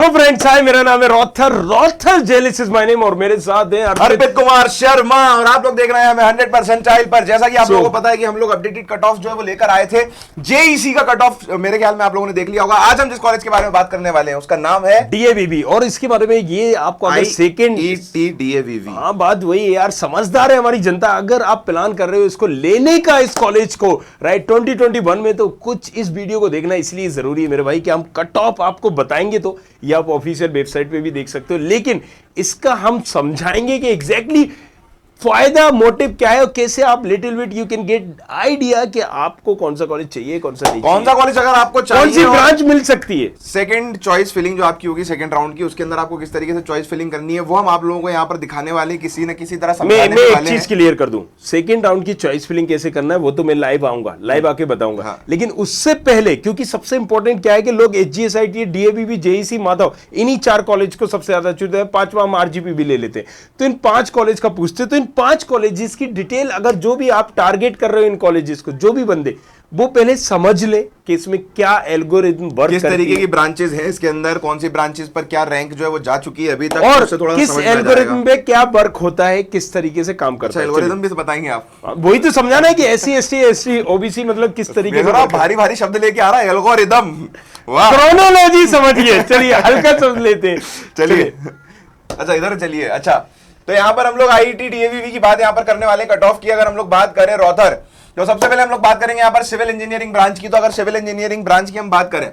Friends, हाय, मेरा नाम है रॉथर जेलिस इज माय नेम और मेरे साथ हैं अर्पित कुमार शर्मा और आप लोग देख रहे हैं हमें 100% पर। जैसा कि आप लोगों को पता है कि हम लोग अपडेटेड कट ऑफ जो है वो लेकर आए थे। जेईसी का कट ऑफ मेरे ख्याल में आप लोगों ने देख लिया होगा। आज हम जिस कॉलेज के बारे में बात करने वाले हैं उसका नाम है डीएवीवी और इसके बारे में ये आपको अगर सेकंड डीएवीवी। हाँ, बात वही है यार, समझदार है हमारी जनता। अगर आप प्लान कर रहे हो इसको लेने का, इस कॉलेज को, राइट, 2021 में, तो कुछ इस वीडियो को देखना इसलिए जरूरी है मेरे भाई कि हम कट ऑफ आपको बताएंगे। तो ये आप ऑफिशियल वेबसाइट पे भी देख सकते हो, लेकिन इसका हम समझाएंगे कि एग्जैक्टली फायदा, मोटिव क्या है और कैसे आप little bit you can get idea कि आपको कौन सा कॉलेज चाहिए, कौन सा नहीं, कौन सा कॉलेज अगर आपको चाहिए, कौन सी ब्रांच मिल सकती है। सेकंड चॉइस फिलिंग जो आपकी होगी सेकंड राउंड की, उसके अंदर आपको किस तरीके से चॉइस फिलिंग करनी है वो हम आप लोगों को यहाँ पर दिखाने वाले, किसी न किसी तरह समझाने मैं वाले एक चीज क्लियर कर दूं, सेकंड राउंड की चॉइस फिलिंग कैसे करना है वो तो मैं लाइव आऊंगा, लाइव आके बताऊंगा। हाँ। लेकिन उससे पहले, क्योंकि सबसे इंपॉर्टेंट क्या है कि लोग एचजीएसआईटी, डीएवीवी, जेईसी, माधव, इन्हीं 4 कॉलेज को सबसे ज्यादा चुनते हैं, 5वां हम आरजीपी भी ले लेते हैं। तो इन 5 कॉलेज का पूछते, तो इन 5 कॉलेजेस की डिटेल, अगर जो भी आप टारगेट कर रहे हो इन कॉलेजेस को, जो भी बंदे, वो पहले समझ ले कि इसमें क्या एल्गोरिथम वर्क, किस तरीके की ब्रांचेस हैं इसके अंदर, कौन सी ब्रांचेस पर क्या रैंक जो है वो जा चुकी है अभी तक, और थोड़ा किस एल्गोरिथम पे क्या वर्क होता है, किस तरीके से काम करता है। एल्गोरिथम भी तो बताएंगे आप, वही तो समझाना है कि एससी एसटी ओबीसी मतलब किस तरीके से। भारी भारी शब्द लेके आ रहा है, एल्गोरिथम, वाह, क्रोनोलॉजी समझिए। चलिए हल्का समझ लेते हैं, चलिए। अच्छा, इधर चलिए। अच्छा, तो यहाँ पर हम लोग आईआईटी डीएवीवी की बात यहाँ पर करने वाले, कट ऑफ की अगर हम लोग बात करें रॉथर, तो सबसे पहले हम लोग बात करेंगे यहाँ पर सिविल इंजीनियरिंग ब्रांच की। तो अगर सिविल इंजीनियरिंग ब्रांच की हम बात करें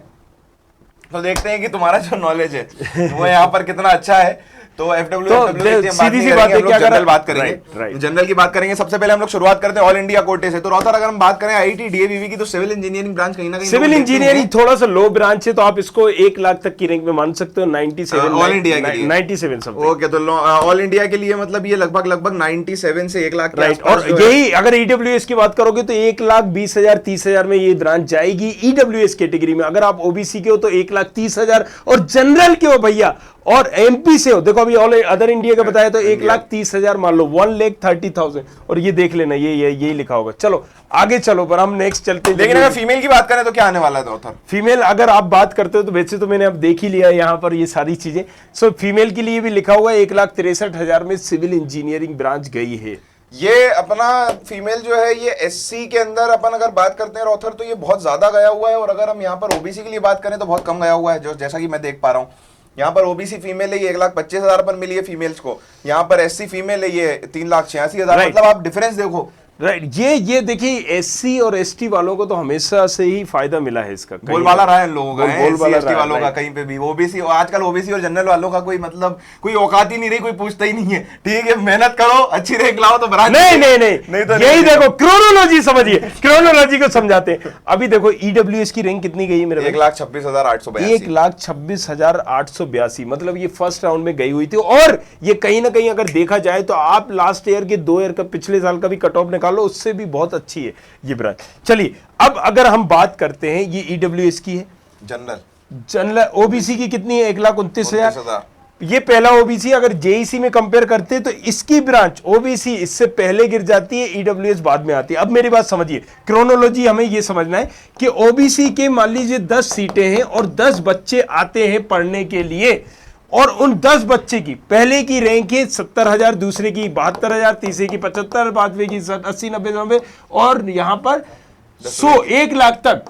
तो देखते हैं कि तुम्हारा जो नॉलेज है वो यहाँ पर कितना अच्छा है। तो सीधी सी बात है कि जनरल बात करेंगे, जनरल की बात करेंगे। सबसे पहले हम लोग शुरुआत करते हैं ऑल इंडिया कोटे से। तो रॉथर अगर हम बात करें आईआईटी डीएवीवी की, तो सिविल इंजीनियरिंग ब्रांच कहीं ना कहीं, सिविल इंजीनियरिंग थोड़ा सा लो ब्रांच है, तो आप इसको 1 लाख तक की रैंक में मान सकते हो। 97 ऑल इंडिया के लिए 97 सब। ओके, तो ऑल इंडिया के लिए मतलब ये लगभग 97 से 1 लाख, राइट। और यही अगर ईडब्ल्यूएस की बात करोगे तो 1,20,000 30,000 में ये ब्रांच जाएगी ईडब्ल्यूएस कैटेगरी में। अगर आप ओबीसी के हो तो 1,30,000 और जनरल के हो भैया और एमपी से हो, देखो अभी ऑल अदर इंडिया का बताया तो 1,30,000 मान लो, 1,30,000। और ये देख लेना, यही लिखा होगा। चलो आगे चलो, पर हम नेक्स्ट चलते हैं। लेकिन अगर फीमेल की बात करें तो क्या आने वाला है ऑथर? फीमेल अगर आप बात करते हो तो वैसे तो मैंने अब देख ही लिया यहाँ पर ये सारी चीजें। सो फीमेल के लिए भी लिखा हुआ है 1,63,000 में सिविल इंजीनियरिंग ब्रांच गई है। ये अपना फीमेल जो है ये एससी के अंदर अपन अगर बात करते हैं ऑथर तो ये बहुत ज्यादा गया हुआ है। और अगर हम यहाँ पर ओबीसी के लिए बात करें तो बहुत कम गया हुआ है, जो जैसा कि मैं देख पा रहा हूँ। यहाँ पर ओबीसी फीमेल है ये 1,25,000 पर मिली है फीमेल्स को, यहाँ पर एससी फीमेल है ये 3,86,000। मतलब आप डिफरेंस देखो, राइट। ये देखिए, एससी और एसटी वालों को तो हमेशा से ही फायदा मिला है इसका। बोलबाला रहा है इन लोगों का, एससी वालों का कहीं पे भी। ओबीसी आजकल ओबीसी और जनरल वालों का कोई मतलब कोई औकात ही नहीं रही, कोई पूछता ही नहीं है। ठीक है, मेहनत करो, अच्छी रैंक लाओ तो ब्रांच। नहीं तो यही देखो, क्रोनोलॉजी समझिए, क्रोनोलॉजी को समझाते हैं। अभी देखो ईडब्ल्यूएस की रैंक कितनी गई है मेरे? 1,26,882। 1,26,882, मतलब ये फर्स्ट राउंड में गई हुई थी। और ये कहीं ना कहीं अगर देखा जाए तो आप लास्ट ईयर के 2 ईयर का, पिछले साल का भी कट ऑफ लो, उससे भी बहुत अच्छी है ये ब्रांच। चलिए अब अगर हम बात करते हैं, ये ईडब्ल्यूएस की है, जनरल ओबीसी की कितनी है? 1,29,000। ये पहला ओबीसी। अगर जेईसी में कंपेयर करते हैं तो इसकी ब्रांच ओबीसी इससे पहले गिर जाती है, ईडब्ल्यूएस बाद में आती है। अब मेरी बात समझिए, क्रोनोलॉजी हमें ये समझना है कि ओबीसी के मान लीजिए 10 सीटें हैं और 10 बच्चे आते हैं पढ़ने के लिए, और उन 10 बच्चे की पहले की रैंक है 70,000, दूसरे की 72,000, तीसरे की 75, पांचवे की 80, 90, 90, और यहां पर 1 लाख तक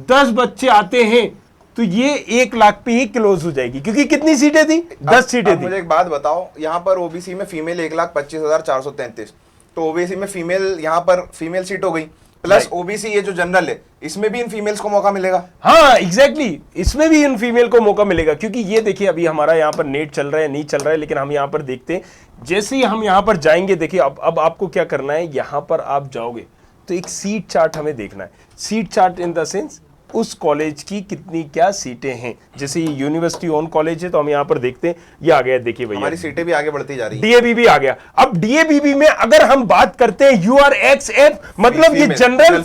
10 बच्चे आते हैं तो ये 1 लाख पे ही क्लोज हो जाएगी, क्योंकि कितनी सीटें थी? 10 सीटें थी। मुझे एक बात बताओ, यहाँ पर ओबीसी में फीमेल 1,25,433, तो ओबीसी में फीमेल, यहाँ पर फीमेल सीट हो गई, प्लस ओबीसी ये जो जनरल है इसमें भी इन फीमेल्स को मौका मिलेगा। हाँ एग्जैक्टली, इसमें भी इन फीमेल को मौका मिलेगा, क्योंकि ये देखिए अभी हमारा यहाँ पर नेट चल रहा है, नहीं चल रहा है, लेकिन हम यहाँ पर देखते हैं। जैसे ही हम यहाँ पर जाएंगे, देखिए अब आपको क्या करना है, यहाँ पर आप जाओगे तो एक सीट चार्ट हमें देखना है। Seat chart in the sense उस कॉलेज की कितनी क्या सीटें हैं। जैसे ये यूनिवर्सिटी ओन कॉलेज है तो हम यहाँ पर देखते हैं, ये आ गया, देखिए भैया हमारी सीटें भी आगे बढ़ती जा रही हैं। डीएवीवी आ गया। अब डीएवीवी में अगर हम बात करते हैं यूआरएक्सएफ, मतलब ये जनरल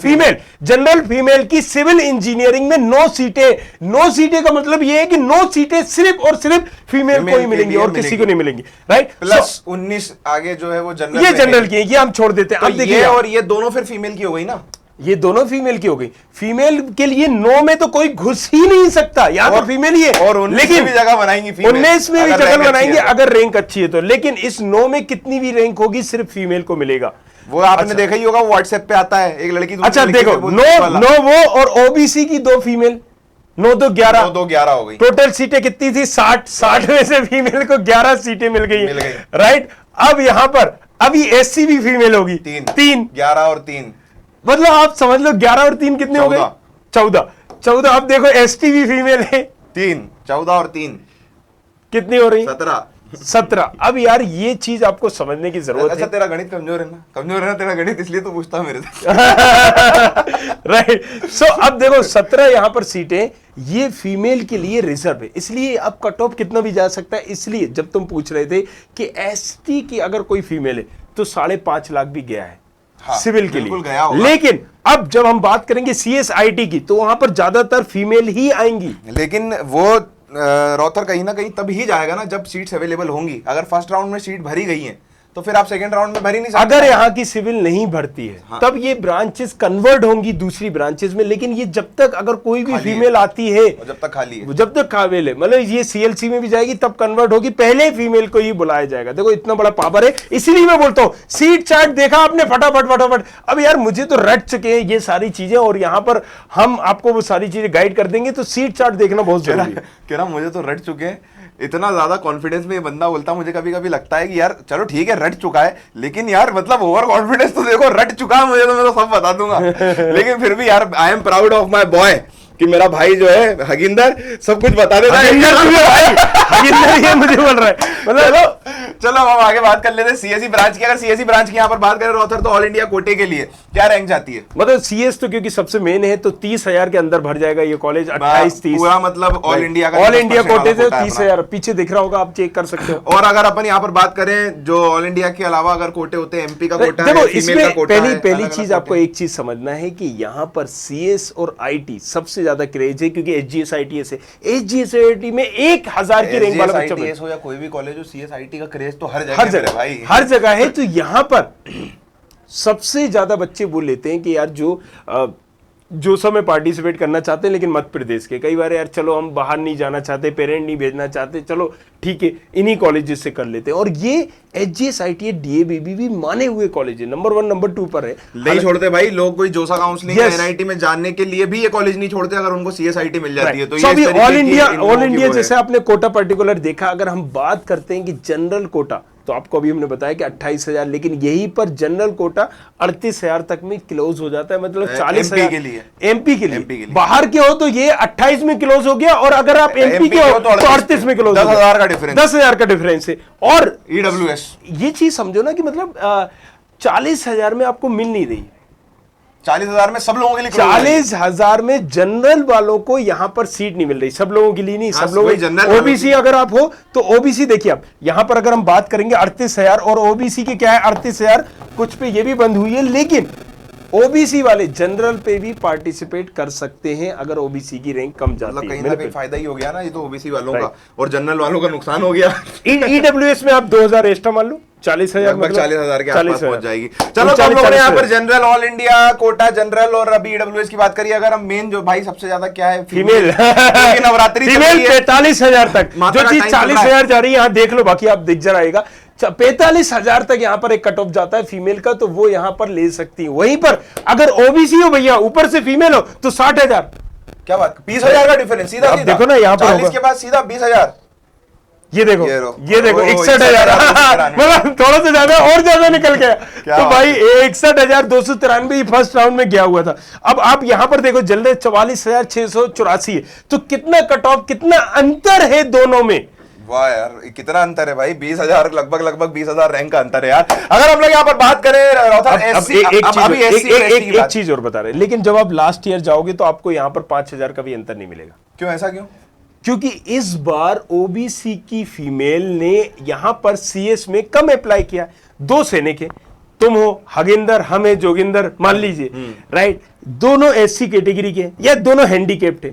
फीमेल की सिविल इंजीनियरिंग में 9 सीटें। 9 सीटें का मतलब ये है कि 9 सीटें सिर्फ और सिर्फ फीमेल को ही मिलेंगी और किसी को नहीं मिलेंगी, राइट। प्लस 19 आगे जो है वो जनरल, ये जनरल की है, ये हम छोड़ देते हैं। अब देखिए, और ये दोनों फिर फीमेल की हो गई ना, ये दोनों फीमेल की हो गई। फीमेल के लिए 9 में तो कोई घुस ही नहीं सकता, यहाँ तो फीमेल ही है। और 19 में भी जगह बनाएंगी फीमेल, 19 में भी अगर जगह रैंक बनाएंगे अच्छी है अगर रैंक अच्छी है तो। लेकिन इस 9 में कितनी भी रैंक होगी सिर्फ फीमेल को मिलेगा। वो आपने देखा ही होगा, व्हाट्सएप पे आता है एक लड़की अच्छा देखो, 9 वो और ओबीसी की 2 फीमेल, 9 तो 11, 11 हो गई। टोटल सीटें कितनी थी? 60 में से फीमेल को 11 सीटें मिल गई, राइट। अब यहां पर अभी एससी भी फीमेल होगी, 3 11 और 3, मतलब आप समझ लो 11 और 3 कितने हो गए? 14। अब देखो एसटी भी फीमेल है, 3, 14 और 3 कितनी हो रही? 17। अब यार ये चीज आपको समझने की जरूरत अच्छा है। तेरा गणित कमजोर है ना, कमजोर है ना तेरा गणित, इसलिए तो पूछता मेरे से। राइट। सो अब देखो 17 यहां पर सीटें ये फीमेल के लिए रिजर्व है, इसलिए अब कट ऑफ कितना भी जा सकता है। इसलिए जब तुम पूछ रहे थे कि एसटी की अगर कोई फीमेल है तो 5.5 लाख भी गया है, हाँ, सिविल के लिए गया होगा। लेकिन अब जब हम बात करेंगे सीएसआईटी की तो वहां पर ज्यादातर फीमेल ही आएंगी। लेकिन वो रॉथर कहीं ना कहीं तब ही जाएगा ना जब सीट्स अवेलेबल होंगी। अगर फर्स्ट राउंड में सीट भरी गई है तो फिर आप सेकंड राउंड में भरी नहीं सकते। अगर यहाँ की सिविल नहीं भरती है, हाँ, तब ये ब्रांचेस कन्वर्ट होंगी दूसरी ब्रांचेस में। लेकिन ये जब तक अगर कोई भी फीमेल आती है, जब तक खाली है, जब तक काबिल है, मतलब ये सीएलसी में भी जाएगी तब कन्वर्ट होगी, पहले फीमेल को ही बुलाया जाएगा। देखो इतना बड़ा पावर है, इसीलिए मैं बोलता हूँ सीट चार्ट देखा आपने फटाफट। अब यार मुझे तो रट चुके हैं ये सारी चीजें और यहाँ पर हम आपको वो सारी चीजें गाइड कर देंगे, तो सीट चार्ट देखना बहुत जरूरी है। कह रहा मुझे तो रट चुके हैं, इतना ज्यादा कॉन्फिडेंस में ये बंदा बोलता, मुझे कभी कभी लगता है कि यार चलो ठीक है रट चुका है, लेकिन यार मतलब ओवर कॉन्फिडेंस तो देखो, रट चुका है मुझे तो मैं तो सब बता दूंगा। लेकिन फिर भी यार I am proud of my boy कि मेरा भाई जो है हगिंदर सब कुछ बता देता है। हगिंदर ये मुझे बोल रहा है, मतलब चलो हम आगे बात कर लेते हैं सीएससी ब्रांच की। अगर सीएससी ब्रांच की यहाँ पर बात करें रॉथर, तो ऑल इंडिया कोटे के लिए क्या रैंक जाती है? मतलब सीएस तो क्योंकि सबसे मेन है तो 30,000 के अंदर भर जाएगा ये कॉलेज, 28-30 पूरा मतलब ऑल इंडिया का, ऑल इंडिया कोटे से 30,000 पीछे दिख रहा होगा, आप चेक कर सकते हो। और अगर अपन यहाँ पर बात करें जो ऑल इंडिया के अलावा अगर कोटे होते हैं, एमपी का कोटा है, देखो इसमें पहली चीज आपको एक चीज समझना है कि यहाँ पर सीएस और आईटी सबसे ज्यादा क्रेज है, क्योंकि एचजीएस आईटीएस है। एचजीएस आईटी में 1000 की रैंक वाला बच्चा हो या कोई भी कॉलेज हो, सीएसआईटी का क्रेज तो हर जगह है। तो यहां पर सबसे ज्यादा बच्चे वो लेते हैं कि यार जो समय पार्टिसिपेट करना चाहते हैं लेकिन मध्य प्रदेश के, कई बार यार चलो हम बाहर नहीं जाना चाहते, पेरेंट नहीं भेजना चाहते, चलो ठीक है इन्हीं कॉलेजेस से कर लेते हैं। और ये एचजीएस आईटी डीएबीबी भी माने हुए कॉलेज है, नंबर 1 नंबर 2 पर है। नहीं छोड़ते भाई लोग, कोई जोसा काउंसलिंग एनआईटी में जानने के लिए भी ये कॉलेज नहीं छोड़ते अगर उनको सीएसआईटी मिल जाती है तो। अभी ऑल इंडिया जैसे आपने कोटा पर्टिकुलर देखा, अगर हम बात करते हैं कि जनरल कोटा, तो आपको अभी हमने बताया कि 28,000, लेकिन यहीं पर जनरल कोटा 38,000 तक में क्लोज हो जाता है, मतलब 40,000 के लिए, एमपी के लिए। बाहर के हो तो ये 28 में क्लोज हो गया, और अगर आप एमपी के हो तो 38 में क्लोज, 10,000 का डिफरेंस, 10,000 का डिफरेंस है। और ईडब्ल्यूएस ये चीज समझो ना कि मतलब 40,000 में आपको मिल नहीं रही, 40,000 में सब लोगों के लिए, 40,000 में जनरल वालों को यहां पर सीट नहीं मिल रही, सब लोगों के लिए नहीं, सब लोग ओबीसी अगर आप हो तो ओबीसी देखिए आप यहां पर अगर हम बात करेंगे 38,000, और ओबीसी के क्या है 38,000, कुछ पे ये भी बंद हुई है, लेकिन ओबीसी वाले जनरल पे भी पार्टिसिपेट कर सकते हैं अगर ओबीसी की रैंक कम जाती है। कहीं ना कहीं फायदा ही हो गया ना ये तो ओबीसी वालों का, और जनरल वालों का नुकसान हो गया। ईडब्ल्यूएस में आप 2,000 एक्स्ट्रा मान लो, 40,000 लगभग 40,000 के आसपास पहुंच जाएगी। चलो तो हम लोगों ने यहाँ पर general, all India quota general और अभी ईडब्ल्यूएस की बात करिए। अगर हम मेन जो भाई सबसे ज्यादा क्या है फीमेल नवरात्रि, फीमेल 45,000 तक, जो चीज 40,000 जा रही है यहाँ देख लो, बाकी आप दिख जा रहेगा 45,000 तक यहाँ पर एक कट ऑफ जाता है फीमेल का, तो वो यहाँ पर ले सकती है। वहीं पर अगर ओबीसी हो भैया, ऊपर से फीमेल हो तो 60,000। क्या बात, 20,000 का डिफरेंस सीधा देखो ना यहाँ पर 40 के बाद सीधा 20,000। ये देखो 61,000, मतलब थोड़ा सा ज्यादा और ज्यादा निकल गया। तो भाई 61,293 फर्स्ट राउंड में गया हुआ था। अब आप यहां पर देखो जल्दी 44,684 है, तो कितना कट ऑफ, कितना अंतर है दोनों में। वाह यार कितना अंतर है भाई, 20,000 लगभग 20,000 रैंक का अंतर है यार। अगर हम लोग यहाँ पर बात करें एक चीज और बता रहे हैं, लेकिन जब आप लास्ट ईयर जाओगे तो आपको यहाँ पर 5,000 का भी अंतर नहीं मिलेगा। क्यों, ऐसा क्यों? क्योंकि इस बार ओबीसी की फीमेल ने यहां पर सीएस में कम अप्लाई किया। 2 सैनिक है, तुम हो हगिंदर, हम है जोगिंदर, मान लीजिए, राइट, दोनों एससी कैटेगरी के या दोनों हैंडीकैप्ड है।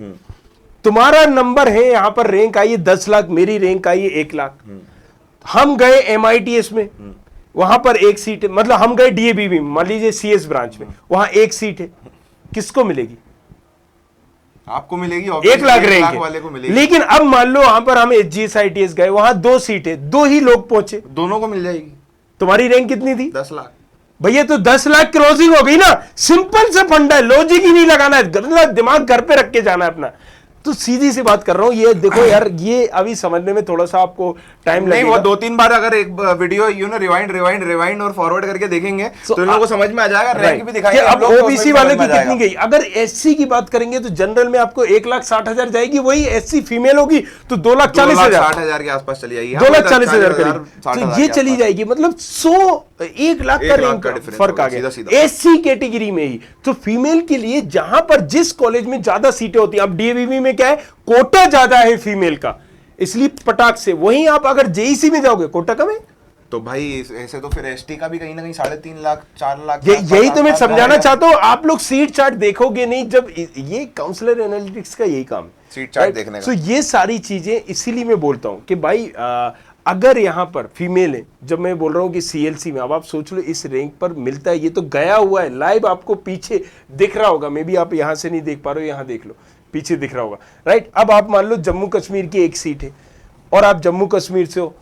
तुम्हारा नंबर है यहां पर, रैंक आई है 10 लाख, मेरी रैंक आई है 1 लाख। हम गए एमआईटीएस में, वहां पर 1 सीट है, मतलब हम गए डीएबी में, मान लीजिए सीएस ब्रांच में, वहां 1 सीट है। किसको मिलेगी? आपको मिलेगी, 1 लाख रैंक रैंक वाले को मिलेगी। लेकिन अब मान लो वहां पर हम HGS ITS गए, वहां 2 सीटें, 2 ही लोग पहुंचे, दोनों को मिल जाएगी। तुम्हारी रैंक कितनी थी? 10 लाख। भैया तो 10 लाख क्रॉसिंग हो गई ना। सिंपल सा फंडा है, लॉजिक ही नहीं लगाना है, दिमाग घर पे रख के जाना है अपना। तो सीधी सी बात कर रहा हूं, ये देखो यार, ये अभी समझने में थोड़ा सा आपको टाइम लगेगा। वो 2-3 बार अगर एक वीडियो रिवाइंड और फॉरवर्ड करके देखेंगे तो इन लोगों को समझ में आ जाएगा, रैंक भी दिखाएंगे अब ओबीसी वाले की कितनी गई। अगर एससी की बात करेंगे तो जनरल में आपको 1,60,000 जाएगी, वही एससी फीमेल होगी तो 2,40,000 के आसपास चली जाएगी, 2,40,000 करीब, तो ये चली जाएगी। मतलब 1 लाख का रैंक फर्क आ गया एससी कैटेगरी में ही। तो फीमेल के लिए जहां पर जिस कॉलेज में ज्यादा सीटें होती हैं, अब डीएवीवी में क्या है, कोटा ज्यादा है फीमेल का, इसलिए पटाख से। वहीं आप अगर जेईसी में जाओगे, कोटा कम है, तो भाई ऐसे तो फिर एसटी का भी कहीं ना कहीं 3.5 लाख 4 लाख। यही तो मैं समझाना चाहता हूं। आप लोग सीट चार्ट देखोगे नहीं, जब ये काउंसलर एनालिटिक्स का यही काम है, सीट चार्ट देखने का। तो ये सारी चीजें, इसीलिए मैं बोलता हूं कि भाई अगर यहां पर फीमेल है, जब मैं बोल रहा हूं कि सीएलसी में, अब आप सोच लो इस रैंक पर मिलता है, ये तो गया हुआ है लाइव, आपको पीछे दिख रहा होगा, मे बी आप यहां से नहीं देख पा रहे हो, यहां देख लो, पीछे दिख रहा होगा, राइट। अब आप मान लो जम्मू कश्मीर की 1 सीट है और आप जम्मू कश्मीर से हो,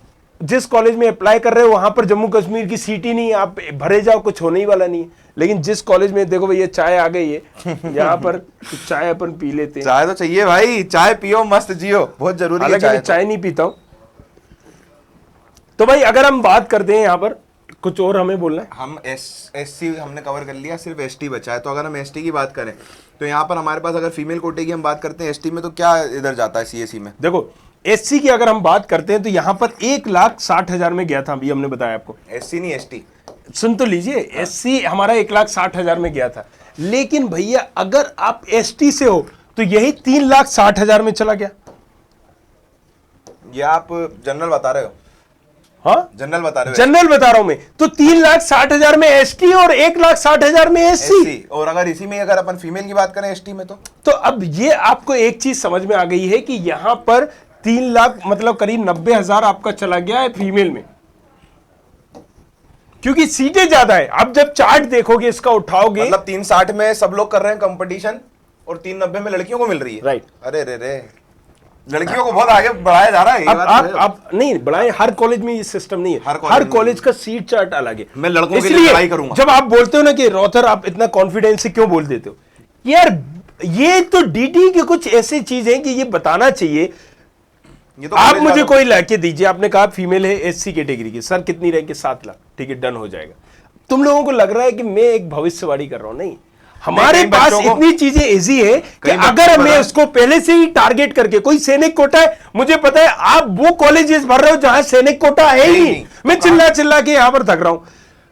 जिस कॉलेज में अप्लाई कर रहे हो वहां पर जम्मू कश्मीर की सीट ही नहीं है, आप भरे जाओ, कुछ होने ही वाला नहीं है। लेकिन जिस कॉलेज में, देखो भैया चाय आ गई है यहाँ पर, तो चाय अपन पी लेते हैं। चाय तो चाहिए भाई, चाय पियो, मस्त जियो, बहुत जरूरी है। मैं चाय नहीं पीता हूं। तो भाई अगर हम बात करते हैं यहाँ पर, कुछ और हमें बोलना है। हम एससी हमने कवर कर लिया, सिर्फ एसटी बचा है। तो अगर हम एसटी की बात करें तो यहाँ पर हमारे पास, अगर फीमेल कोटे की हम बात करते हैं एसटी में, तो क्या इधर जाता है सीएससी में? देखो एससी की अगर हम बात करते हैं तो यहाँ पर 1,60,000 में गया था, अभी हमने बताया आपको। एससी नहीं एसटी, सुन तो लीजिए, एससी हमारा 1,60,000 में गया था। लेकिन भैया अगर आप एसटी से हो तो यही 3,60,000 में चला गया। ये आप जनरल बता रहे हो? हाँ जनरल बता रहे हो? जनरल बता रहा हूं मैं। तो 3,60,000 में एसटी और 1,60,000 में एससी। और अगर इसी में अगर अपन फीमेल की बात करें एसटी में, तो अब ये आपको एक चीज समझ में आ गई है कि यहां पर 3 लाख मतलब करीब 90,000 आपका चला गया है फीमेल में, क्योंकि सीटें ज्यादा है। अब जब चार्ट देखोगे, इसका उठाओगे, मतलब 360 में सब लोग कर रहे हैं कंपटीशन और 390 में लड़कियों को मिल रही है। राइट। अरे रे लड़कियों को बहुत आगे बढ़ाया जा रहा है। आप नहीं बढ़ाए, हर कॉलेज में ये सिस्टम नहीं है, हर कॉलेज का सीट चार्ट अलग है। मैं लड़कों के लिए लड़ाई करूंगा। जब आप बोलते हो ना कि रॉथर, आप इतना कॉन्फिडेंस से क्यों बोल देते हो यार, ये तो डीटी की कुछ ऐसी चीज है कि ये बताना चाहिए। ये तो आप मुझे कोई लाके दीजिए, आपने कहा फीमेल है एससी कैटेगरी की, सर कितनी रैंक है? 7 लाख, ठीक है डन हो जाएगा। तुम लोगों को लग रहा है कि मैं एक भविष्यवाणी कर रहा हूं, नहीं, हमारे पास इतनी चीजें इजी है कि अगर मैं उसको पहले से ही टारगेट करके, कोई सैनिक कोटा है, मुझे पता है आप वो कॉलेजेस भर रहे हो जहां सैनिक कोटा है ही नहीं, मैं चिल्ला के यहां पर थक रहा हूं,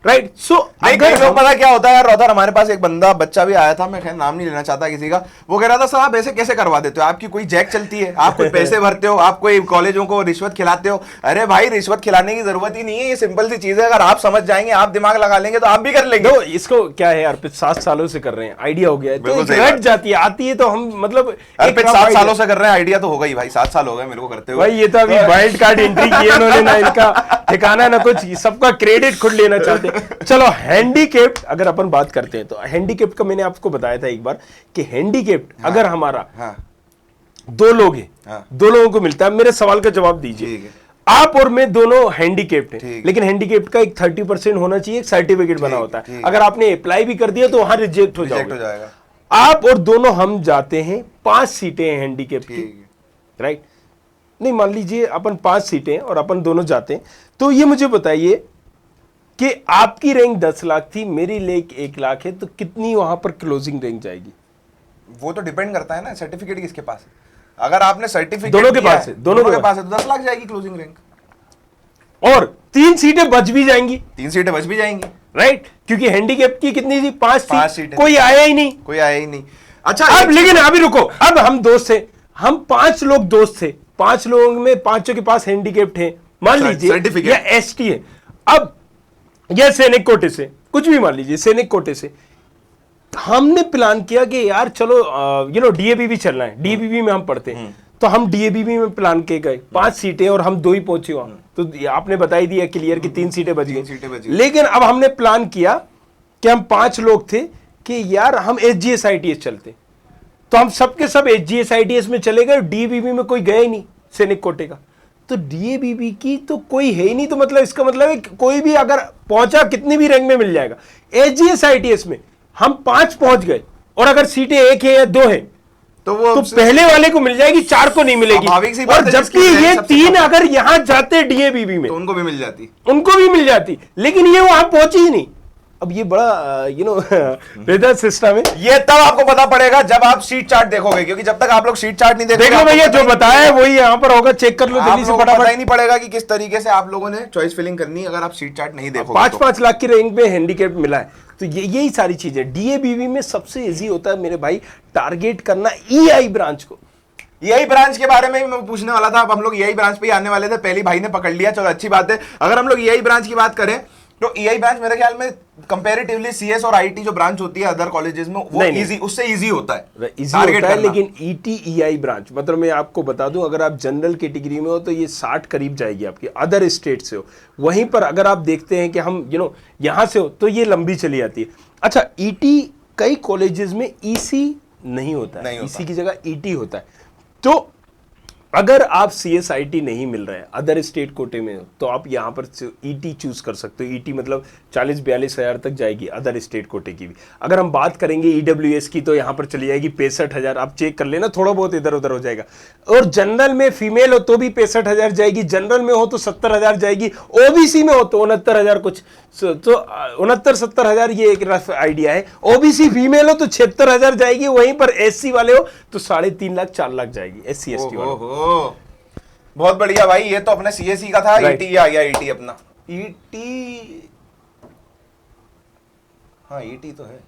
राइट। सो अगर पता क्या होता है यार रॉथर, हमारे पास एक बच्चा भी आया था, मैं खैर नाम नहीं लेना चाहता किसी का, वो कह रहा था सर आप ऐसे कैसे करवा देते हो, आपकी कोई जैक चलती है, आप कोई पैसे भरते हो, आप कोई कॉलेजों को रिश्वत खिलाते हो? अरे भाई रिश्वत खिलाने की जरूरत ही नहीं है, ये सिंपल सी चीज है, अगर आप समझ जाएंगे, आप दिमाग लगा लेंगे तो आप भी कर लेंगे। इसको क्या है यार, 7 सालों से कर रहे हैं, आइडिया हो गया है, तो बैठ जाती है, आती है तो हम मतलब 7 सालों से कर रहे हैं, आइडिया तो होगा ही भाई, 7 साल हो गए मेरे को करते हुए। भाई ये तो अभी वाइल्ड कार्ड एंट्री किए उन्होंने, ना इनका ठिकाना ना कुछ, सबका क्रेडिट खुद लेना चाहते। चलो हैंडीकेप्ड अगर अपन बात करते हैं तो हैंडीकेप्ड का मैंने आपको बताया था एक बार कि हैंडीकेप्ड अगर हमारा 2 लोग हैं, 2 लोगों को मिलता है। मेरे सवाल का जवाब दीजिए। आप और मैं दोनों हैंडीकेप्ड हैं, लेकिन हैंडीकेप्ड का एक 30% होना चाहिए, एक सर्टिफिकेट बना होता है। अगर आपने अप्लाई भी कर दिया तो वहां रिजेक्ट हो जाएगा। आप और दोनों हम जाते हैं, 5 सीटें हैं हैंडीकेप्ड की, राइट। नहीं मान लीजिए अपन 5 सीटें और अपन दोनों जाते हैं, तो ये मुझे बताइए कि आपकी रैंक 10 लाख थी, मेरी रैंक 1 लाख है, तो कितनी वहां पर क्लोजिंग रैंक जाएगी? वो तो डिपेंड करता है ना सर्टिफिकेट किसके पास है। अगर आपने सर्टिफिकेट दोनों के पास है, दोनों के पास है, तो 10 लाख जाएगी क्लोजिंग रैंक, और 3 सीटें बच भी जाएंगी। 3 सीटें बच भी जाएंगी, राइट, क्योंकि हैंडीकैप की कितनी थी? 5 सीटें, कोई आया ही नहीं, कोई आया ही नहीं। अच्छा अब लेकिन अभी रुको, अब हम दोस्त थे, हम 5 लोग दोस्त थे, 5 लोगों में 5 के पास हैंडीकैप्ड है, मान लीजिए, या एसटी है, अब या सैनिक कोटे से, कुछ भी मान लीजिए सैनिक कोटे से, हमने प्लान किया कि यार चलो डीएबीबी चलना है, डीएबीबी में हम पढ़ते हैं, तो हम डीएबीबी में प्लान के गए, 5 सीटें और हम 2 ही पहुंचे वहां। तो आपने बता ही दिया क्लियर कि 3 सीटें बच गई। लेकिन अब हमने प्लान किया कि हम 5 लोग थे, कि यार हम SGS ITS चलते, तो हम सबके सब SGS ITS में चले गए, DABB में कोई गया ही नहीं सैनिक कोटे का, तो DABB की तो कोई है ही नहीं, तो मतलब इसका मतलब है कि कोई भी अगर पहुंचा कितनी भी रैंक में मिल जाएगा। SGS ITS में हम 5 पहुंच गए और अगर सीटें 1 है या 2 है तो पहले वाले को मिल जाएगी, 4 को नहीं मिलेगी। और जबकि ये 3 अगर यहां जाते DABB में तो उनको भी मिल जाती, लेकिन ये वहां पहुंची ही नहीं। अब ये बड़ा बेहतर सिस्टम है। ये तब आपको पता पड़ेगा जब आप सीट चार्ट देखोगे, क्योंकि जब तक आप लोग सीट चार्ट नहीं देखोगे, देखो भैया जो बताया है वही यहाँ पर होगा, चेक कर लो जल्दी से पता ही नहीं पड़ेगा कि किस तरीके से आप लोगों ने चॉइस फिलिंग करनी है अगर आप सीट चार्ट नहीं देखोगे। 5-5 लाख की रैंक में हैंडीकैप मिला है, तो यही सारी चीजें। DABB में सबसे इजी होता है मेरे भाई टारगेट करना EI ब्रांच को। EI ब्रांच के बारे में मैं पूछने वाला था, अब हम लोग EI ब्रांच पे ही आने वाले थे, पहली भाई ने पकड़ लिया, चलो अच्छी बात है। अगर हम लोग EI ब्रांच की बात करें तो EI ब्रांच मेरे ख्याल में कंपैरेटिवली CS और IT जो ब्रांच होती है अदर कॉलेजेस में, वो इजी, उससे इजी होता है, इजी होता है। लेकिन ET EI ब्रांच मतलब मैं आपको बता दूं, अगर आप जनरल कैटेगरी में हो तो ये 60 करीब जाएगी आपकी, अदर स्टेट से हो। वहीं पर अगर आप देखते हैं कि हम यहां से हो तो ये लंबी चली जाती है। अच्छा, ET कई कॉलेजेस में EC नहीं होता है, EC की जगह ET होता है। तो अगर आप CSIT नहीं मिल रहा है, अदर स्टेट कोटे में हो, तो आप यहाँ पर ET चूज कर सकते हो। ET मतलब 40-42 हजार तक जाएगी अदर स्टेट कोटे की भी। अगर हम बात करेंगे EWS की तो यहाँ पर चली जाएगी 65,000, आप चेक कर लेना, थोड़ा बहुत इधर उधर हो जाएगा। और जनरल में फीमेल हो तो भी 65,000 जाएगी, जनरल में हो तो 70,000 जाएगी, OBC में हो तो 69,000 कुछ, तो 69-70 हजार ये एक रफ आइडिया है। OBC फीमेल हो तो 76,000 जाएगी, वहीं पर SC वाले हो तो 3.5 लाख 4 लाख जाएगी SC ST वाले। बहुत बढ़िया भाई, ये तो अपने CSE का था। ET आ गया, ET अपना ET, हाँ ET तो है।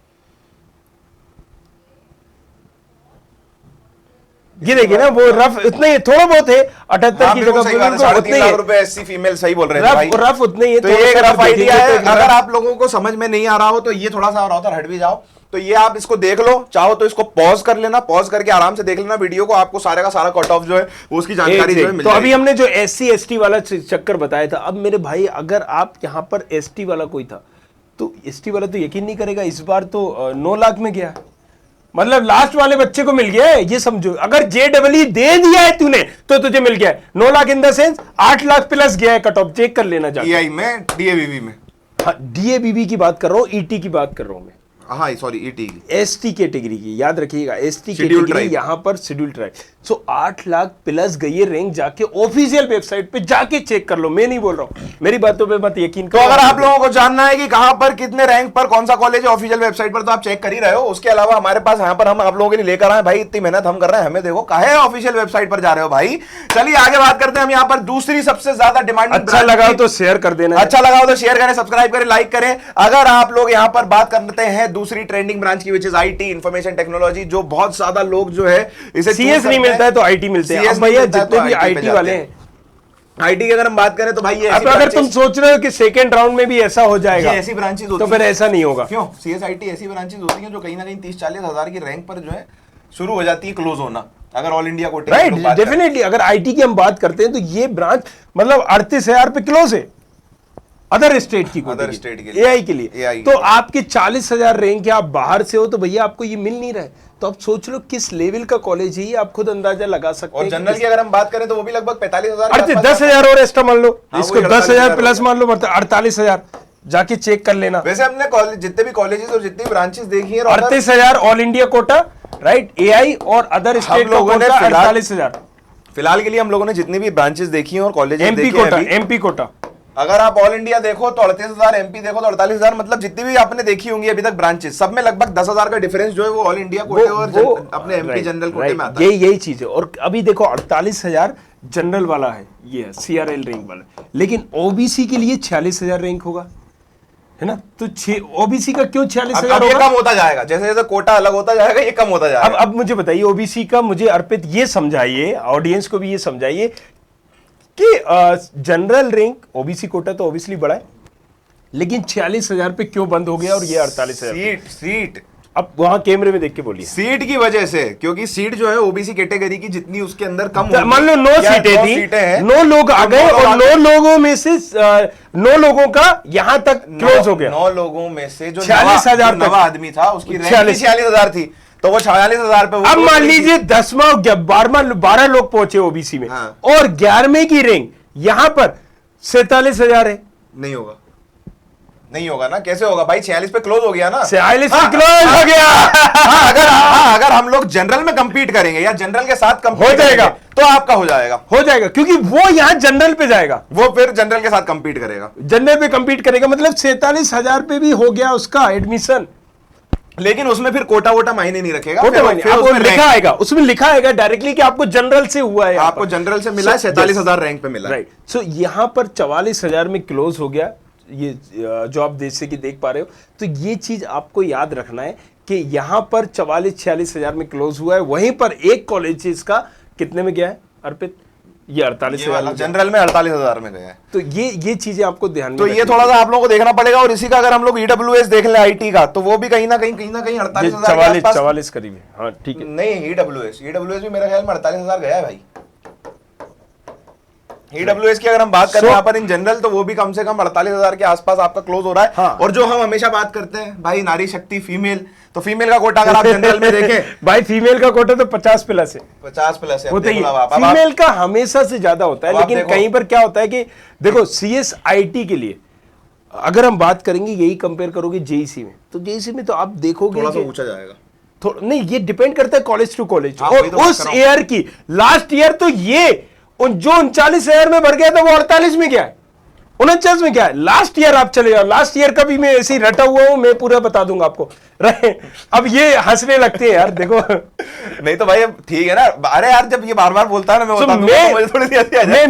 ये देखिए ना, वो रफ इतना ही, थोड़ा बहुत है 78 की जगह 3.5 लाख रुपए SC फीमेल, सही बोल रहे हैं भाई, रफ उतने ही। तो ये एक रफ आइडिया है। अगर आप लोगों को समझ में नहीं आ रहा हो तो ये थोड़ा सा और हट भी जाओ, तो ये आप इसको देख लो, चाहो तो इसको पॉज कर लेना, पॉज करके आराम से देख लेना वीडियो को, आपको सारे का सारा कट ऑफ जो है वो उसकी जानकारी जो है मिल जाएगी। तो अभी हमने जो SC ST वाला चक्कर बताया था, अब मेरे भाई अगर आप यहाँ पर ST वाला कोई था तो ST वाला तो यकीन नहीं करेगा, इस बार तो 9 लाख में गया, मतलब लास्ट वाले बच्चे को मिल गया है। ये समझो, अगर JEE दे दिया है तूने तो तुझे मिल गया है 9 lakh in the sense 8 lakh plus गया है कट ऑफ, चेक कर लेना जाके। EI में, DABB में, हाँ DABB की बात कर रहा हूँ, ET की बात कर रहा हूँ मैं, हाँ सॉरी ET की, ST कैटेगरी की याद रखिएगा, ST कैटेगरी यहाँ पर शेड्यूल ट्राइब। सो 8 लाख प्लस गई है रैंक, जाके ऑफिशियल वेबसाइट पे जाके चेक कर लो, मैं नहीं बोल रहा हूँ, मेरी बातों पे मत यकीन करो। तो अगर आप लोगों को जानना है कि कहां पर कितने रैंक पर कौन सा कॉलेज है ऑफिशियल वेबसाइट पर, तो आप चेक कर ही रहे हो। उसके अलावा हमारे पास यहाँ पर हम आप लोगों के लिए लेकर आए भाई, इतनी मेहनत हम कर रहे हैं, हमें देखो काहे ऑफिशियल वेबसाइट पर जा रहे हो भाई। चलिए आगे बात करते हैं हम यहाँ पर दूसरी सबसे ज्यादा डिमांडिंग। अच्छा लगा तो शेयर कर देना, अच्छा लगा तो शेयर करें, सब्सक्राइब करें, लाइक करें। अगर आप लोग यहाँ पर बात करते हैं दूसरी ट्रेंडिंग ब्रांच की, which is IT information technology, जो बहुत ज्यादा लोग जो है इसे CS नहीं मिलता है तो IT मिलते हैं। अब भैया जितने भी IT वाले हैं, IT की अगर हम बात करें तो भाई ये अगर तुम सोच रहे हो कि सेकंड राउंड में भी ऐसा हो जाएगा, ऐसी ब्रांचेस होती तो फिर ऐसा नहीं होगा। क्यों? CSIT ऐसी ब्रांचेस होती हैं जो कहीं ना कहीं 30-40 हजार की रैंक पर जो है शुरू हो जाती है क्लोज होना, अगर ऑल इंडिया कोटे। राइट, डेफिनेटली अगर IT की हम बात करते हैं तो ये ब्रांच मतलब 38,000 पे क्लोज है अदर स्टेट की, अदर स्टेट के AI के लिए। तो आपकी 40,000 रैंक है, आप बाहर से हो तो भैया आपको ये मिल नहीं रहा है, तो आप सोच लो किस लेवल का कॉलेज है, आप खुद अंदाजा लगा सकते हैं। और जनरल की अगर हम बात करें तो वो भी लगभग 45,000, 10,000 और एक्स्ट्रा मान लो, इसको 10,000 प्लस मान लो, 48,000 जाके चेक कर लेना। वैसे हमने कॉलेज जितने भी कॉलेजेस और जितनी ब्रांचेस देखी है, 38,000 all India quota, right, AI और अदर स्टेट लोगों ने 48,000 फिलहाल के लिए हम लोगों ने जितनी भी ब्रांचेस देखी हैं और कॉलेजेस MP कोटा, अगर आप ऑल इंडिया देखो तो 38,000, MP देखो तो 48,000, मतलब जितनी भी आपने देखी होंगी अभी तक ब्रांचेस, सब में लगभग 10,000 का डिफरेंस जो है वो ऑल इंडिया कोटे और अपने MP जनरल कोटे में आता है। यही चीज है। और अभी देखो 48,000 जनरल वाला है, ये CRL रैंक वाला, लेकिन OBC के लिए 46,000 रैंक होगा, है ना। तो OBC का क्यों 46,000 होगा? कम होता जाएगा, जैसे जैसे कोटा अलग होता जाएगा ये कम होता जाएगा। अब मुझे बताइए OBC का, मुझे अर्पित ये समझाइए, ऑडियंस को भी ये समझाइए कि जनरल रैंक OBC कोटा तो ऑब्वियसली बड़ा है, लेकिन 46,000 पे क्यों बंद हो गया और ये 48,000? सीट अब वहां कैमरे में देख के बोलिए। सीट की वजह से, क्योंकि सीट जो है ओबीसी कैटेगरी की जितनी उसके अंदर कम मान लो 9 सीटें थी, 9 लोग आ गए और 9 लोगों में से 9 लोगों का यहां तक क्लोज हो गया। 9 लोगों में से जो 46,000 नवा आदमी था उसकी रैंक 46,000 थी, तो वो 46,000 पे। अब मान लीजिए 10वां 12 लोग पहुंचे ओबीसी में, हाँ। और 11वें की रैंक यहां पर 47,000 है। नहीं होगा, नहीं होगा ना, कैसे होगा भाई? 46 पे क्लोज हो गया ना, 46 पे क्लोज हो गया। अगर हम लोग जनरल में कंपीट करेंगे या जनरल के साथ कंपीट हो जाएगा तो आपका हो जाएगा, क्योंकि वो यहां जनरल पे जाएगा, वो फिर जनरल के साथ कंपीट करेगा, जनरल पे कंपीट करेगा, मतलब 47,000 पे भी हो गया उसका एडमिशन। लेकिन उसमें फिर कोटा वोटा मायने नहीं रखेगा, लिखा आएगा, उसमें लिखा आएगा डायरेक्टली कि आपको जनरल से हुआ है, आपको जनरल से मिला है, 47,000 रैंक पे मिला। राइट, सो यहां पर 44,000 में क्लोज हो गया, ये जो आप जैसे कि देख पा रहे हो। तो ये चीज आपको याद रखना है कि यहां पर 44-46,000 में क्लोज हुआ है, वहीं पर एक कॉलेज इसका कितने में गया है अर्पित? ये 48,000 जनरल में 48,000 में गया है। तो ये चीजें आपको ध्यान में, तो ये थोड़ा सा आप लोगों को देखना पड़ेगा। और इसी का अगर हम लोग ईडब्ल्यूएस देख लें आईटी का, तो वो भी कहीं ना कहीं 48,000 44 करीब है। हाँ ठीक है। नहीं, ईडब्ल्यूएस भी मेरे ख्याल में 48,000 गया है भाई। ईडब्ल्यूएस की अगर हम बात करें यहाँ पर इन जनरल, तो वो भी कम से कम 48,000 के आसपास आपका क्लोज हो रहा है। हाँ। और जो हम हमेशा बात करते हैं भाई, नारी शक्ति फीमेल, तो फीमेल का कोटा अगर आप जनरल में देखें भाई, फीमेल का कोटा तो 50+ है, 50+ है, होता ही है। फीमेल का हमेशा से ज्यादा होता है, लेकिन कहीं पर क्या होता है कि देखो CSIT के लिए अगर हम बात करेंगे, यही कंपेयर करोगे जेईसी में, तो जेईसी में तो आप देखोगे थोड़ा सा ऊंचा जाएगा। नहीं, ये डिपेंड करता है कॉलेज टू कॉलेज। हाँ, और उस ईयर की लास्ट ईयर तो ये जो 39,000 में भर गया था, वो 48 में क्या है, 49 में क्या है। लास्ट ईयर आप चले जाओ, लास्ट ईयर का भी मैं ऐसे ही रटा हुआ हूं, मैं पूरा बता दूंगा आपको। अब ये हंसने लगते हैं यार, देखो। नहीं तो भाई अब ठीक है ना, अरे यार जब ये बार बार बोलता है ना, मैं बता दूंगा, मुझे थोड़ी सी हंसी आ जाए।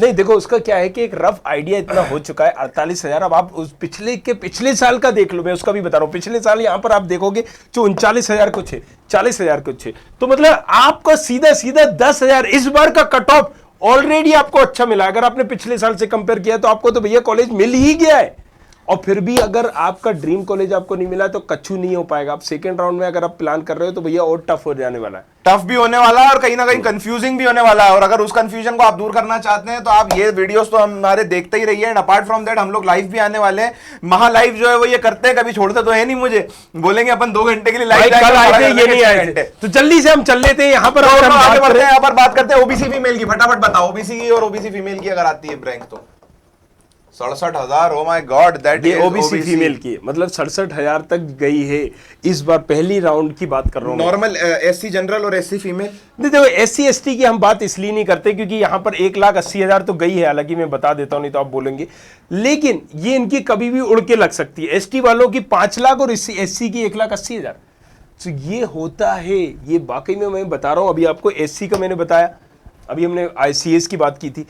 नहीं देखो, उसका क्या है कि एक रफ आइडिया इतना हो चुका है 48,000। अब आप उस पिछले साल का देख लो, मैं उसका भी बता रहा हूं। पिछले साल यहां पर आप देखोगे जो 39,000 कुछ है, 40,000 कुछ है, तो मतलब आपका सीधा 10,000 इस बार का कट ऑफ ऑलरेडी आपको अच्छा मिला। अगर आपने पिछले साल से कंपेयर किया तो आपको तो भैया कॉलेज मिल ही गया है। और फिर भी अगर आपका ड्रीम कॉलेज आपको नहीं मिला तो कच्चू नहीं हो पाएगा। आप सेकंड राउंड में अगर आप प्लान कर रहे हो तो भैया और टफ हो जाने वाला है, टफ भी होने वाला है और कहीं ना कहीं कंफ्यूजिंग भी होने वाला है। और अगर उस कंफ्यूजन को आप दूर करना चाहते हैं तो आप ये वीडियोस तो हमारे देखते ही रहिए। एंड अपार्ट फ्रॉम दैट हम लोग लाइव भी आने वाले हैं। महा लाइव जो है वो ये करते हैं, कभी छोड़ते तो है नहीं, मुझे बोलेंगे अपन 2 घंटे के लिए लाइव कल आए थे, ये नहीं आए थे, तो जल्दी से हम चल लेते हैं यहाँ पर। आगे बढ़ते हैं, यहाँ पर बात करते हैं ओबीसी फीमेल की। फटाफट बताओ ओबीसी की और ओबीसी फीमेल की अगर आती है रैंक तो 67,000। ओ माय गॉड, दैट ये ओबीसी फीमेल की, मतलब 67,000 तक गई है इस बार। पहली राउंड की बात कर रहा हूँ। नॉर्मल एससी जनरल और एससी फीमेल नहीं, देखो SC ST की हम बात इसलिए नहीं करते क्योंकि यहाँ पर 1,80,000 तो गई है, हालांकि मैं बता देता हूँ नहीं तो आप बोलेंगे, लेकिन ये इनकी कभी भी उड़ के लग सकती है। ST वालों की 5 लाख और SC की 1,80,000। तो ये होता है, ये वाकई में मैं बता रहा हूँ। अभी आपको SC का मैंने बताया, अभी हमने ICS की बात की थी।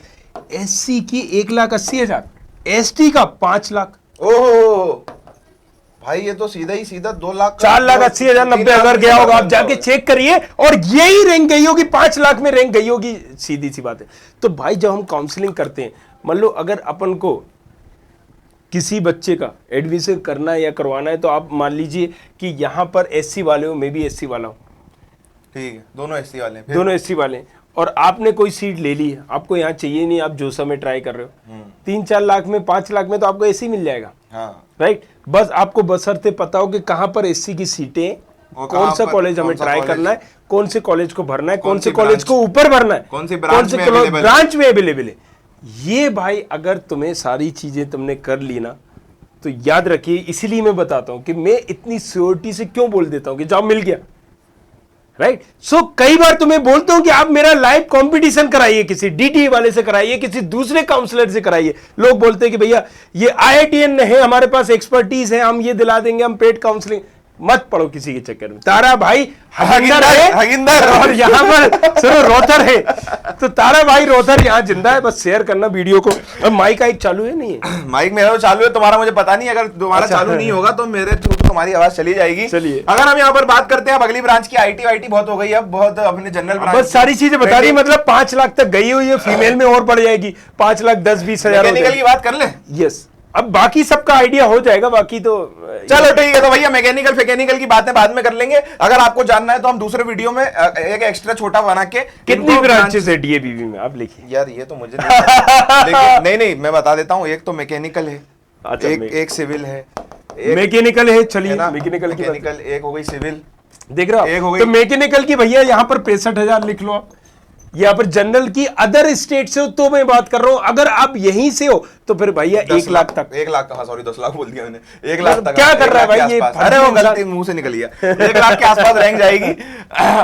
SC की 1,80,000, ST का 5 लाख। ओह भाई, ये तो सीधा 2 लाख 4,80,000 90 अगर गया होगा, आप जाके चेक करिए। और यही रैंक गई होगी, 5 लाख में रैंक गई होगी, सीधी सी बात है। तो भाई जब हम काउंसलिंग करते हैं, मान लो अगर अपन को किसी बच्चे का एडमिशन करना है या करवाना है, तो आप मान लीजिए कि यहाँ पर SC वाले हो, मैं भी SC वाला हूँ, ठीक है, दोनों SC वाले हैं, दोनों SC वाले हैं, और आपने कोई सीट ले ली है, आपको यहाँ चाहिए नहीं, आप जोसा में ट्राई कर रहे हो, 3-4 लाख में 5 लाख में तो आपको SC मिल जाएगा। हाँ। राइट, बस आपको बशर्ते पता हो कि कहाँ पर SC की सीटें, कौन सा कॉलेज हमें ट्राई करना है, कौन से कॉलेज को भरना है, कौन से कॉलेज को ऊपर भरना है, कौन सी ब्रांच में अवेलेबल है। ये भाई अगर तुम्हें सारी चीजें तुमने कर ली ना, तो याद रखिए, इसीलिए मैं बताता हूं कि मैं इतनी श्योरिटी से क्यों बोल देता हूं कि जॉब मिल गया। राइट, सो कई बार तुम्हें बोलता हूं कि आप मेरा लाइव कंपटीशन कराइए, किसी DTE वाले से कराइए, किसी दूसरे काउंसलर से कराइए। लोग बोलते हैं कि भैया ये IITN है, हमारे पास एक्सपर्टीज है, हम ये दिला देंगे, हम पेड काउंसलिंग। मत पड़ो किसी के चक्कर में। तारा भाई हगिंदर और यहाँ पर सुनो रोथर है, तो तारा भाई रोथर यहाँ जिंदा है। बस शेयर करना वीडियो को। और माइक चालू है नहीं है? माइक मेरा तो चालू है, तुम्हारा मुझे पता नहीं। अगर तुम्हारा चालू नहीं होगा तो मेरे थ्रू तो तुम्हारी आवाज चली जाएगी। चलिए, अगर हम यहाँ पर बात करते हैं अगली ब्रांच की, IT बहुत हो गई, अब बहुत अपने जनरल ब्रांच बस सारी चीजें बता दी। मतलब 5 लाख तक गई हुई है, फीमेल में और बढ़ जाएगी, 5,10,20,000 की बात कर ले। यस, अब बाकी सबका आइडिया हो जाएगा, बाकी तो चलो ठीक है। तो भैया मैकेनिकल की बातें बाद में कर लेंगे। अगर आपको जानना है तो हम दूसरे वीडियो में एक एक्स्ट्रा छोटा बना के कितनी ब्रांचेस है डीएवीवी में आप लिखिए। यार ये तो मुझे नहीं नहीं मैं बता देता हूँ। एक तो मैकेनिकल है, अच्छा, एक सिविल है, मैकेनिकल है। चलिए मैकेनिकल एक हो गई, सिविल देख रहे एक हो हो गई। तो मैकेनिकल की भैया यहाँ पर 65,000 लिख लो आप। यहाँ पर जनरल की अदर स्टेट से हो तो मैं बात कर रहा हूँ, अगर आप यहीं से हो तो फिर भैया 1 लाख तक। 1 लाख का, सॉरी 10 लाख बोल दिया मैंने। 1 लाख तक क्या कर रहा है भाई ये? अरे वो गलती मुंह से निकल गया। 1 लाख के आसपास रैंक जाएगी।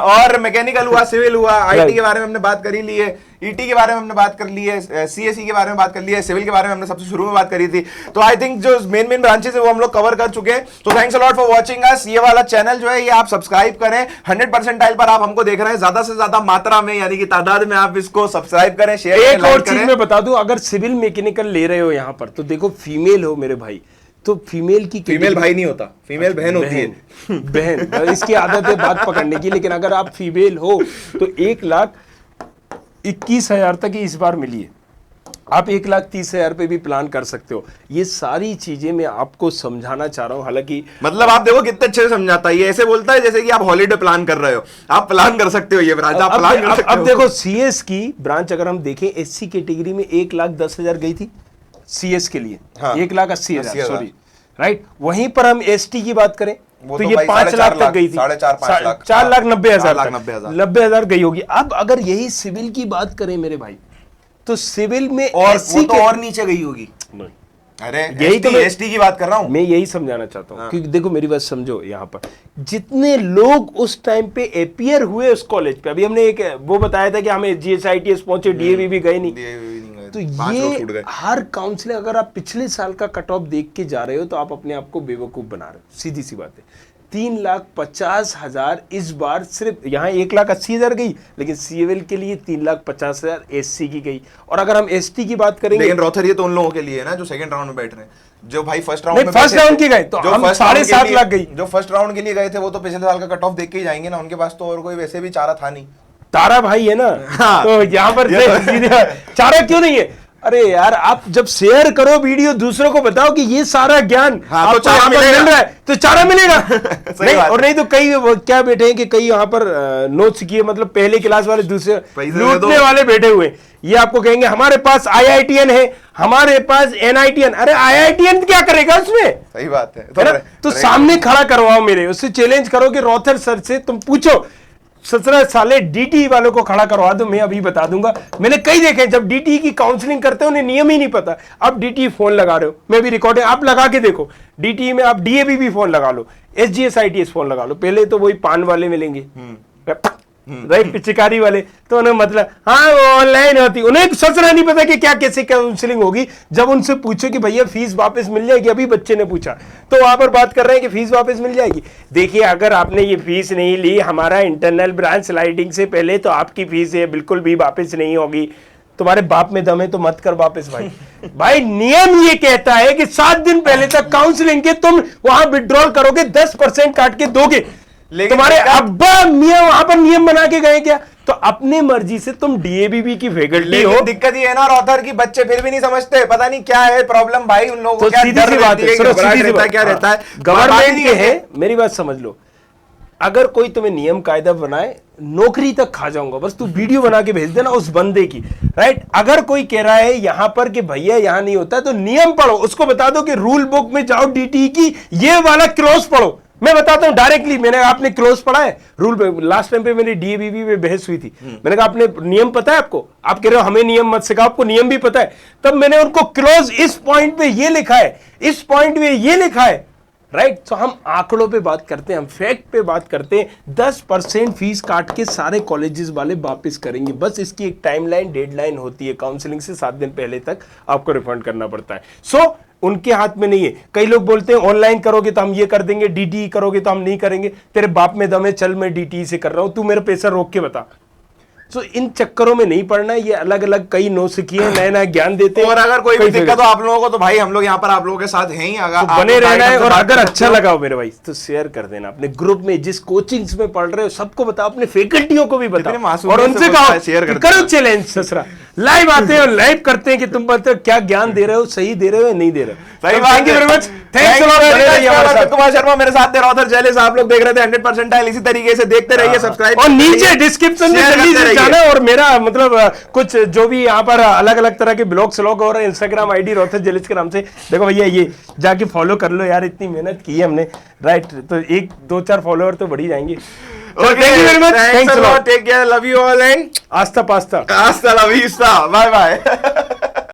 और मैकेनिकल हुआ, सिविल हुआ, आईटी के बारे में हमने बात कर ही ली है, ईटी के बारे में हमने बात कर ली है, सीएसई के बारे में बात कर ली है, सिविल के बारे में हमने सबसे शुरू में बात करी थी। तो आई थिंक जो मेन ब्रांचेस है वो हम लोग कवर कर चुके हैं। तो thanks a lot for watching us. ये वाला चैनल जो है ये आप सब्सक्राइब करें। 100% पर आप हमको देख रहे हैं, ज्यादा से ज्यादा मात्रा में यानी कि तादाद में आप इसको सब्सक्राइब करें, शेयर करें, एक और चीज मैं बता दूं, अगर सिविल मैकेनिकल ले रहे हो यहाँ पर तो देखो फीमेल हो मेरे भाई, तो फीमेल की फीमेल भाई नहीं होता, फीमेल बहन होती है। बहन इसकी आदत है बात पकड़ने की। लेकिन अगर आप फीमेल हो तो 1,21,000 तक ही इस बार मिली है। आप 1,30,000 पे भी प्लान कर सकते हो। ये सारी चीजें मैं आपको समझाना चाह रहा हूं। हालांकि मतलब आप देखो कितने अच्छे से समझाता है। ये ऐसे बोलता है जैसे कि आप हॉलीडे प्लान कर रहे हो। आप प्लान कर सकते हो ये ब्रांच, आप प्लान कर सकते हो। अब देखो सीएस की ब्रांच अगर हम देखें, एससी कैटेगरी में 1,10,000 गई थी सीएस के लिए। हाँ, 1,80,000 सॉरी, राइट। वहीं पर हम एसटी की बात करें तो ये 5 लाख तक गई थी। 4,90,000 गई होगी। अब अगर यही सिविल की बात करें मेरे भाई, तो सिविल में और वो तो और नीचे गई होगी। नहीं, अरे यही तो एसटी की बात कर रहा हूं मैं, यही समझाना चाहता हूं। क्योंकि देखो मेरी बात समझो, यहाँ पर जितने लोग उस टाइम पे अपीयर हुए उस कॉलेज पे, अभी हमने एक वो बताया था कि हमें जीएसआईटीएस पहुंचे, डीएवी भी गए नहीं। तो ये हर काउंसलिंग, अगर आप पिछले साल का कट ऑफ देख के जा रहे हो तो आप अपने आप को बेवकूफ बना रहे हो। सीधी सी बात है। 3,50,000 इस बार सिर्फ यहाँ 1,80,000 गई, लेकिन सिविल के लिए 3,50,000 एससी की गई। और अगर हम एसटी की बात करेंगे, लेकिन रॉथर ये तो उन लोगों के लिए है ना जो सेकंड राउंड में बैठ रहे हैं। जो भाई फर्स्ट राउंड की गए तो हम 7.5 लाख गई। जो फर्स्ट राउंड के लिए गए थे वो तो पिछले साल का कट ऑफ देख के ही जाएंगे ना। उनके पास तो और कोई वैसे भी चारा था नहीं। तारा भाई है ना। हाँ, तो यहाँ पर चारा क्यों नहीं है? अरे यार, आप जब शेयर करो वीडियो, दूसरों को बताओ कि ये सारा ज्ञान हाँ, तो चारा मिल रहा है, तो चारा मिलेगा। नहीं, और नहीं तो कई क्या बैठे हैं कि कई यहाँ पर नोट्स किए, मतलब पहले क्लास वाले दूसरे लूटने वाले बैठे हुए। ये आपको कहेंगे हमारे पास IITN है, हमारे पास NITN। अरे IITN क्या करेगा उसमें? सही बात है। तो सामने खड़ा करवाओ मेरे, उससे चैलेंज करो कि रॉथर सर से तुम पूछो 17 साले DTE वालों को खड़ा करवा दो, मैं अभी बता दूंगा। मैंने कई देखे जब DTE की काउंसलिंग करते हो उन्हें नियम ही नहीं पता। अब DTE फोन लगा रहे हो, मैं भी रिकॉर्डिंग आप लगा के देखो। DTE में आप DAB भी फोन लगा लो, SGSITS फोन लगा लो। पहले तो वही पान वाले मिलेंगे, राइट, पिचकारी वाले, तो उन्हें मतलब हाँ वो ऑनलाइन होती, उन्हें सोचना नहीं पता कि क्या कैसे काउंसलिंग होगी। जब उनसे पूछो कि भैया फीस वापस मिल जाएगी, अभी बच्चे ने पूछा तो वहां पर बात कर रहे हैं कि फीस वापस मिल जाएगी। देखिए, अगर आपने ये फीस नहीं ली हमारा इंटरनल ब्रांच स्लाइडिंग से पहले, तो आपकी फीस ये बिल्कुल भी वापस नहीं होगी। तुम्हारे बाप में दम है तो मत कर वापस भाई। भाई नियम ये कहता है कि 7 दिन पहले तक काउंसलिंग के तुम वहां विड्रॉल करोगे, 10% काट के दोगे। तुम्हारे अब्बा मियां वहां पर नियम बना के गए क्या? तो अपनी मर्जी से तुम डीएबीबी की फैकल्टी हो। दिक्कत ये है ना रॉथर की, बच्चे फिर भी नहीं समझते, पता नहीं क्या है प्रॉब्लम भाई उन लोगों को। क्या सीधी सी बात है, क्या रहता है गवर्नमेंट के है। मेरी बात समझ लो, अगर कोई तुम्हें नियम कायदा बनाए, नौकरी तक खा जाऊंगा, बस तू वीडियो बना के भेज देना उस बंदे की, राइट। अगर कोई कह रहा है यहां पर कि भैया यहां नहीं होता, तो नियम पढ़ो, उसको बता दो कि रूल बुक में जाओ, DTE की ये वाला क्लोज पढ़ो। मैं बताता हूं डायरेक्टली, मैंने आपने क्लोज पढ़ा है रूल पे? लास्ट टाइम पे मेरी DABB में बहस हुई थी, मैंने कहा आपने नियम पता है आपको? आप कह रहे हो हमें नियम मत सिखाओ, आपको नियम भी पता है। तब मैंने उनको क्लोज इस पॉइंट पे ये लिखा है, इस पॉइंट पे ये लिखा है, राइट। तो हम आंकड़ों पे बात करते हैं, हम फैक्ट पे बात करते हैं। 10% फीस काट के सारे कॉलेजेस वाले वापस करेंगे। बस इसकी एक टाइमलाइन, डेडलाइन होती है, काउंसलिंग से 7 दिन पहले तक आपको रिफंड करना पड़ता है। सो उनके हाथ में नहीं है। कई लोग बोलते हैं ऑनलाइन करोगे तो हम ये कर देंगे, DTE करोगे तो हम नहीं करेंगे। तेरे बाप में दम है, चल मैं DTE से कर रहा हूं, तू मेरा पैसा रोक के बता। तो इन चक्करों में नहीं पड़ना है। ये अलग अलग कई नौसिखिए नया नया ज्ञान देते हैं। और अगर कोई भी दिक्कत हो आप लोगों को, तो भाई हम लोग यहाँ पर आप लोगों के साथ हैं ही। अगर तो बने रहना है, और अगर अच्छा लगा हो मेरे भाई तो शेयर कर देना अपने ग्रुप में, जिस कोचिंग्स में पढ़ रहे हो सबको बताओ, अपने फैकल्टियों को भी बताओ, और उनसे कहो करो चैलेंज। ससरा लाइव आते हैं और लाइव करते हैं कि तुम बताओ क्या ज्ञान दे रहे हो, सही दे रहे हो या नहीं दे रहे हो। Thank you very much, thanks a lot. Kumar Sharma मेरे साथ थे, रॉथर जेलिस, आप लोग देख रहे थे 100% इसी तरीके से देखते रहिए, सब्सक्राइब और नीचे डिस्क्रिप्शन में जल्दी से जाना, और मेरा मतलब कुछ जो भी यहाँ पर अलग अलग तरह के ब्लॉग स्लॉग और इंस्टाग्राम आईडी रॉथर जेलिस के नाम से, देखो भैया ये जाके फॉलो कर लो यार, इतनी मेहनत की है हमने, राइट? तो 1-2-4 फॉलोअर तो बढ़ ही जाएंगे। Thank you very much, thanks a lot, take care, love you all and आस्था pasta, hasta la vista, bye bye.